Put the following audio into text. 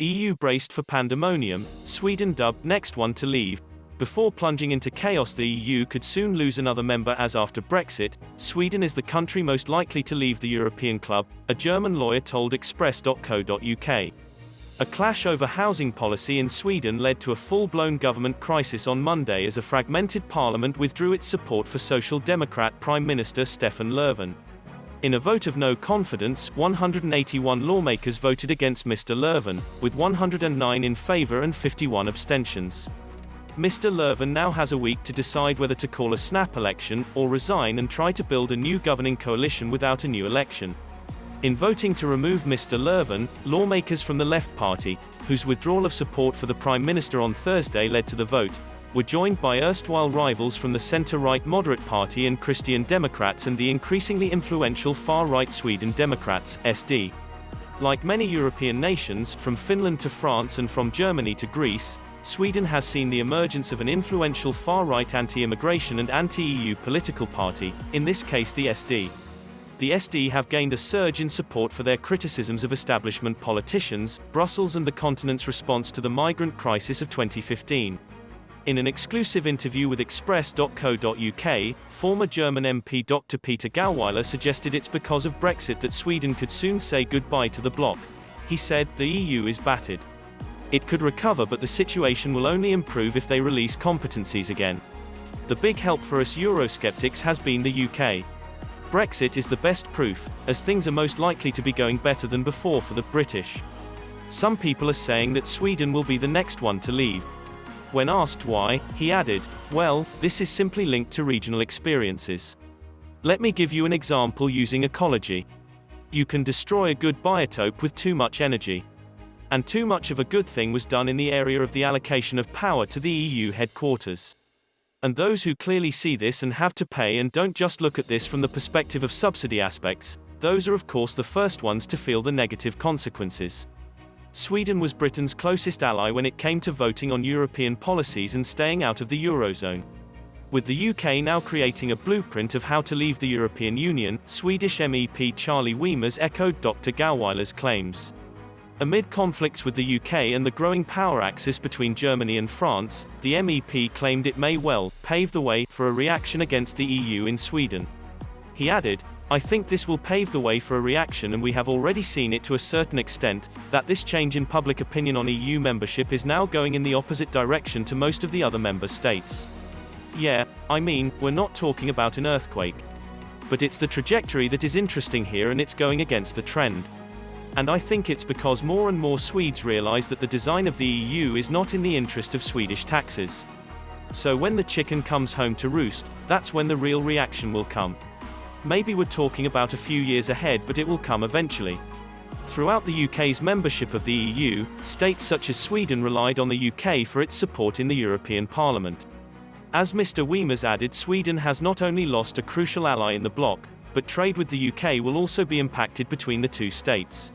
EU braced for pandemonium, Sweden dubbed next one to leave. Before plunging into chaos, the EU could soon lose another member, as after Brexit, Sweden is the country most likely to leave the European club, a German lawyer told Express.co.uk. A clash over housing policy in Sweden led to a full-blown government crisis on Monday as a fragmented parliament withdrew its support for Social Democrat Prime Minister Stefan Löfven. In a vote of no confidence, 181 lawmakers voted against Mr. Löfven, with 109 in favor and 51 abstentions. Mr. Löfven now has a week to decide whether to call a snap election, or resign and try to build a new governing coalition without a new election. In voting to remove Mr. Löfven, lawmakers from the Left Party, whose withdrawal of support for the Prime Minister on Thursday led to the vote, were joined by erstwhile rivals from the centre-right Moderate Party and Christian Democrats and the increasingly influential far-right Sweden Democrats, SD. Like many European nations, from Finland to France and from Germany to Greece, Sweden has seen the emergence of an influential far-right anti-immigration and anti-EU political party, in this case the SD. The SD have gained a surge in support for their criticisms of establishment politicians, Brussels and the continent's response to the migrant crisis of 2015. In an exclusive interview with Express.co.uk, former German MP Dr. Peter Gauweiler suggested it's because of Brexit that Sweden could soon say goodbye to the bloc. He said, "The EU is battered. It could recover, but the situation will only improve if they release competencies again. The big help for us Eurosceptics has been the UK. Brexit is the best proof, as things are most likely to be going better than before for the British. Some people are saying that Sweden will be the next one to leave." When asked why, he added, "Well, this is simply linked to regional experiences. Let me give you an example using ecology. You can destroy a good biotope with too much energy. And too much of a good thing was done in the area of the allocation of power to the EU headquarters. And those who clearly see this and have to pay and don't just look at this from the perspective of subsidy aspects, those are of course the first ones to feel the negative consequences." Sweden was Britain's closest ally when it came to voting on European policies and staying out of the Eurozone. With the UK now creating a blueprint of how to leave the European Union, Swedish MEP Charlie Weimers echoed Dr. Gauweiler's claims. Amid conflicts with the UK and the growing power axis between Germany and France, the MEP claimed it may well pave the way for a reaction against the EU in Sweden. He added, "I think this will pave the way for a reaction, and we have already seen it to a certain extent, that this change in public opinion on EU membership is now going in the opposite direction to most of the other member states. Yeah, I mean, we're not talking about an earthquake. But it's the trajectory that is interesting here, and it's going against the trend. And I think it's because more and more Swedes realize that the design of the EU is not in the interest of Swedish taxes. So when the chicken comes home to roost, that's when the real reaction will come. Maybe we're talking about a few years ahead, but it will come eventually." Throughout the UK's membership of the EU, states such as Sweden relied on the UK for its support in the European Parliament. As Mr. Weimers added, Sweden has not only lost a crucial ally in the bloc, but trade with the UK will also be impacted between the two states.